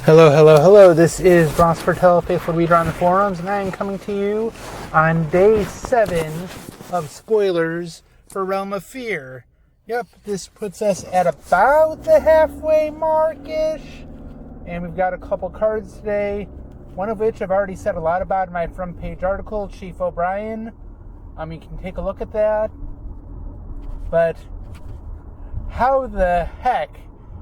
Hello. This is Ross Fertel, faithful reader on the forums, and I am coming to you on day 7 of spoilers for Realm of Fear. Yep, this puts us at about the halfway mark-ish, and we've got a couple cards today, one of which I've already said a lot about in my front page article, Chief O'Brien. You can take a look at that, but how the heck,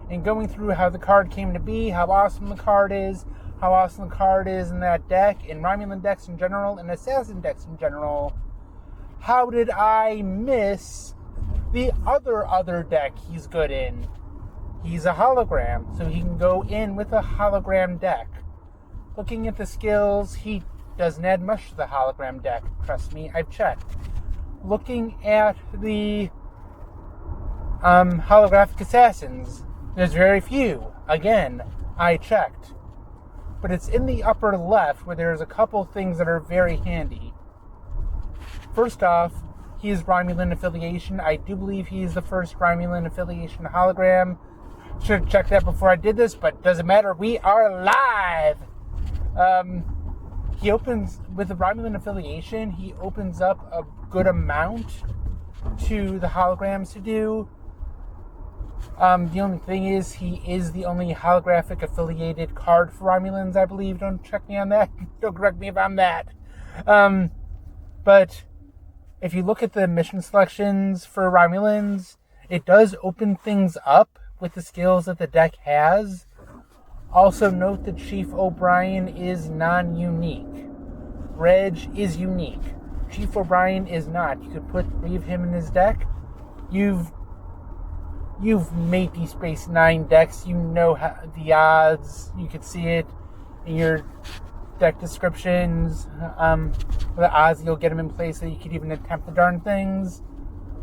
and going through how the card came to be, how awesome the card is in that deck, and Romulan decks in general, and Assassin decks in general, how did I miss the other deck he's good in? He's a hologram, so he can go in with a hologram deck. Looking at the skills, he doesn't add much to the hologram deck. Trust me, I've checked. Looking at the holographic assassins, there's very few. Again, I checked. But it's in the upper left where there's a couple things that are very handy. First off, he is Romulan affiliation. I do believe he's the first Romulan affiliation hologram. Should have checked that before I did this, but doesn't matter. We are live! He opens, with the Romulan affiliation, he opens up a good amount to the holograms to do. The only thing is, he is the only holographic affiliated card for Romulans, I believe. Don't check me on that. Don't correct me if I'm that. But if you look at the mission selections for Romulans, it does open things up with the skills that the deck has. Also note that Chief O'Brien is non-unique. Reg is unique. Chief O'Brien is not. You could put 3 of him in his deck. You've made these Space 9 decks. You know how, the odds. You could see it in your deck descriptions. The odds you'll get them in place so you could even attempt the darn things.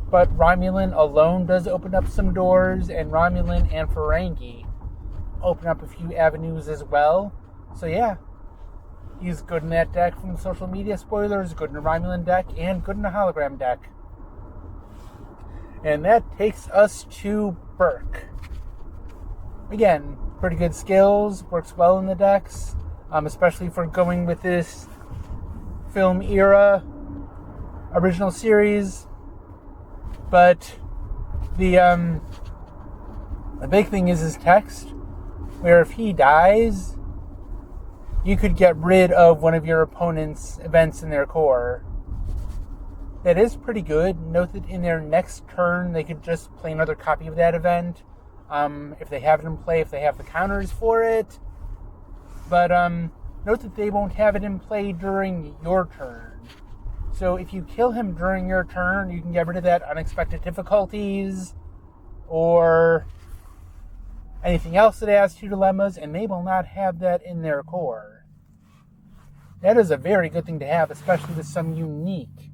But Romulan alone does open up some doors, and Romulan and Ferengi open up a few avenues as well. So yeah, he's good in that deck from the social media spoilers, good in a Romulan deck, and good in a hologram deck. And that takes us to Burke. Again, pretty good skills, works well in the decks, especially for going with this film era, original series. But the big thing is his text, where if he dies, you could get rid of one of your opponent's events in their core. That is pretty good. Note that in their next turn, they could just play another copy of that event. If they have it in play, if they have the counters for it. But note that they won't have it in play during your turn. So if you kill him during your turn, you can get rid of that unexpected difficulties or anything else that adds 2 dilemmas, and they will not have that in their core. That is a very good thing to have, especially with some unique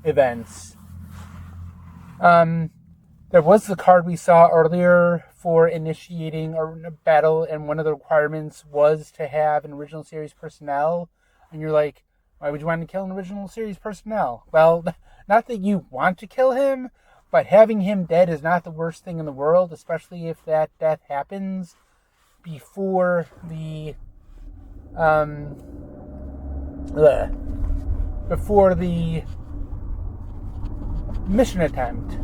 events. There was the card we saw earlier for initiating a battle, and one of the requirements was to have an original series personnel. And you're like, why would you want to kill an original series personnel? Well, not that you want to kill him, but having him dead is not the worst thing in the world, especially if that death happens before the mission attempt.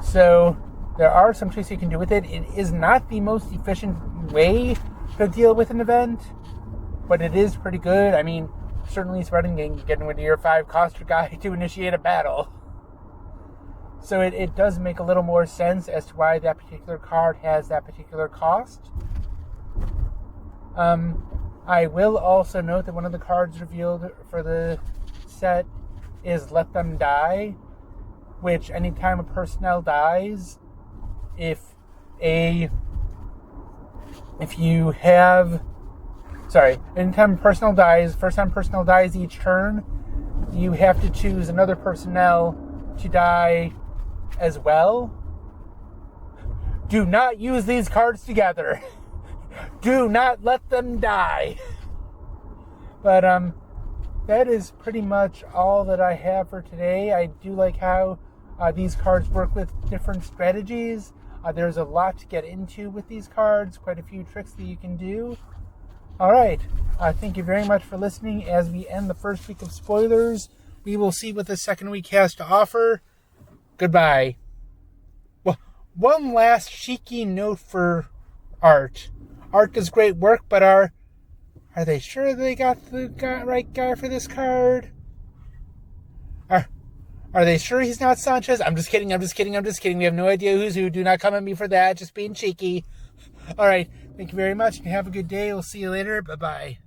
So there are some tricks you can do with it. It is not the most efficient way to deal with an event, but it is pretty good. I mean, certainly it's better than getting rid of your 5 coster guy to initiate a battle. So it does make a little more sense as to why that particular card has that particular cost. I will also note that one of the cards revealed for the set is Let Them Die, which anytime a personnel dies, anytime a personnel dies, first time personnel dies each turn, you have to choose another personnel to die as well. Do not use these cards together. Do not let them die. But that is pretty much all that I have for today. I do like how these cards work with different strategies. There's a lot to get into with these cards, quite a few tricks that you can do. All right, thank you very much for listening. As we end the first week of spoilers, we will see what the second week has to offer. Goodbye. Well, one last cheeky note for Art. Art does great work, but are they sure they got the right guy for this card? Are they sure he's not Sanchez? I'm just kidding. We have no idea who's who. Do not come at me for that. Just being cheeky. All right. Thank you very much. Have a good day. We'll see you later. Bye-bye.